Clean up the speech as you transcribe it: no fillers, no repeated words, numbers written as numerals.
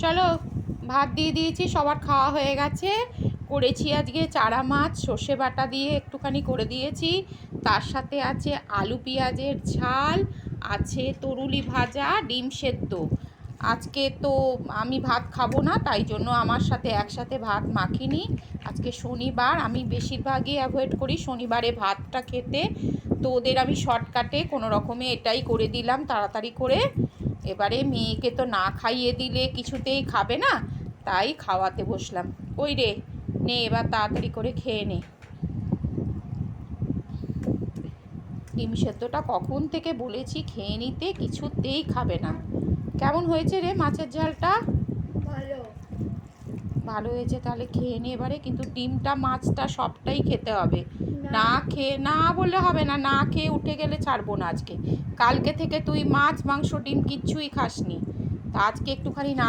চলো, ভাত দিয়ে দিয়েছি, সবার খাওয়া হয়ে গেছে। করেছি আজকে চারা মাছ সর্ষে বাটা দিয়ে একটুখানি করে দিয়েছি। তার সাথে আছে আলু পেঁয়াজের ঝাল, আছে তরুলি ভাজা, ডিম সেদ্ধ। আজকে তো আমি ভাত খাবো না, তাই জন্য আমার সাথে একসাথে ভাত মাখিনি। আজকে শনিবার, আমি বেশিরভাগই অ্যাভয়েড করি শনিবারে ভাতটা খেতে। তো ওদের আমি শর্টকাটে কোনো রকমে এটাই করে দিলাম তাড়াতাড়ি করে। এবারে মেয়েকে তো না খাইয়ে দিলে কিছুতেই খাবে না, তাই খাওয়াতে বসলাম। ওই রে, নে এবার তাড়াতাড়ি করে খেয়ে নে। ডিম সেদ্ধটা কখন থেকে বলেছি খেয়ে নিতে, কিছুতেই খাবে না। কেমন হয়েছে রে মাছের ঝালটা? ভালো। ভালো হয়েছে, তাহলে খেয়ে নে এবারে। কিন্তু ডিমটা মাছটা সবটাই খেতে হবে। না খেয়ে না বললে হবে না, না খেয়ে উঠে গেলে ছাড়বো না আজকে। কালকে থেকে তুই মাছ মাংস ডিম কিচ্ছুই খাসনি, তা আজকে একটুখানি না